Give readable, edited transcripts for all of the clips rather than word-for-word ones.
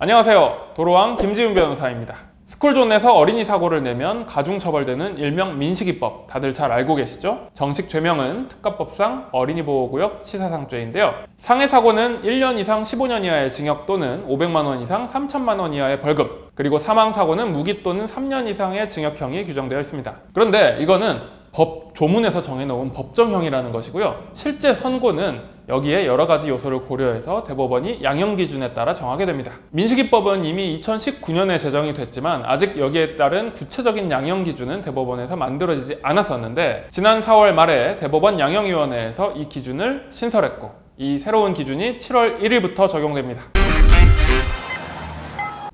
안녕하세요. 도로왕 김지훈 변호사입니다. 스쿨존에서 어린이 사고를 내면 가중처벌되는 일명 민식이법, 다들 잘 알고 계시죠? 정식 죄명은 특가법상 어린이보호구역 치사상죄인데요. 상해 사고는 1년 이상 15년 이하의 징역 또는 500만 원 이상 3천만 원 이하의 벌금, 그리고 사망 사고는 무기 또는 3년 이상의 징역형이 규정되어 있습니다. 그런데 이거는 법 조문에서 정해놓은 법정형이라는 것이고요. 실제 선고는 여기에 여러 가지 요소를 고려해서 대법원이 양형 기준에 따라 정하게 됩니다. 민식이법은 이미 2019년에 제정이 됐지만 아직 여기에 따른 구체적인 양형 기준은 대법원에서 만들어지지 않았었는데 지난 4월 말에 대법원 양형위원회에서 이 기준을 신설했고 이 새로운 기준이 7월 1일부터 적용됩니다.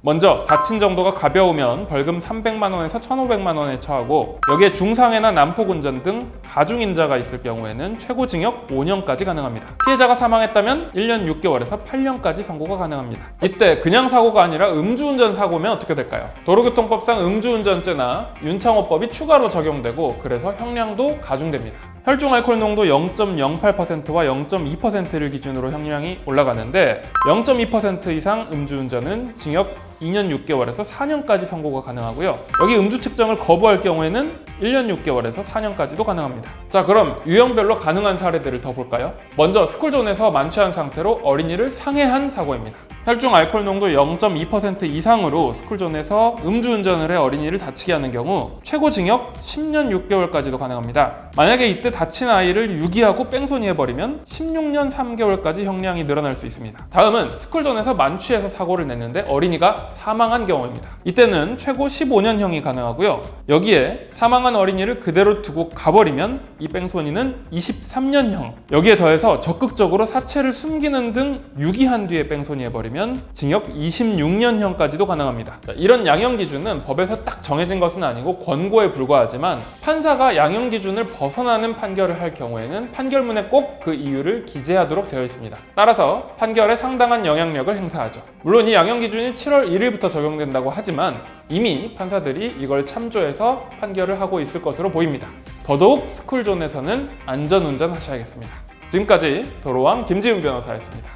먼저 다친 정도가 가벼우면 벌금 300만 원에서 1,500만 원에 처하고 여기에 중상해나 난폭 운전 등 가중인자가 있을 경우에는 최고 징역 5년까지 가능합니다. 피해자가 사망했다면 1년 6개월에서 8년까지 선고가 가능합니다. 이때 그냥 사고가 아니라 음주운전 사고면 어떻게 될까요? 도로교통법상 음주운전죄나 윤창호법이 추가로 적용되고 그래서 형량도 가중됩니다. 혈중 알코올 농도 0.08%와 0.2%를 기준으로 형량이 올라가는데 0.2% 이상 음주운전은 징역 2년 6개월에서 4년까지 선고가 가능하고요. 여기 음주 측정을 거부할 경우에는 1년 6개월에서 4년까지도 가능합니다. 자, 그럼 유형별로 가능한 사례들을 더 볼까요? 먼저 스쿨존에서 만취한 상태로 어린이를 상해한 사고입니다. 혈중 알코올 농도 0.2% 이상으로 스쿨존에서 음주운전을 해 어린이를 다치게 하는 경우 최고 징역 10년 6개월까지도 가능합니다. 만약에 이때 다친 아이를 유기하고 뺑소니해버리면 16년 3개월까지 형량이 늘어날 수 있습니다. 다음은 스쿨존에서 만취해서 사고를 냈는데 어린이가 사망한 경우입니다. 이때는 최고 15년형이 가능하고요. 여기에 사망한 어린이를 그대로 두고 가버리면 이 뺑소니는 23년형, 여기에 더해서 적극적으로 사체를 숨기는 등 유기한 뒤에 뺑소니해버리면 징역 26년형까지도 가능합니다. 자, 이런 양형 기준은 법에서 딱 정해진 것은 아니고 권고에 불과하지만 판사가 양형 기준을 벗어나는 판결을 할 경우에는 판결문에 꼭 그 이유를 기재하도록 되어 있습니다. 따라서 판결에 상당한 영향력을 행사하죠. 물론 이 양형 기준이 7월 1일부터 적용된다고 하지만 이미 판사들이 이걸 참조해서 판결을 하고 있을 것으로 보입니다. 더더욱 스쿨존에서는 안전운전 하셔야겠습니다. 지금까지 도로왕 김지훈 변호사였습니다.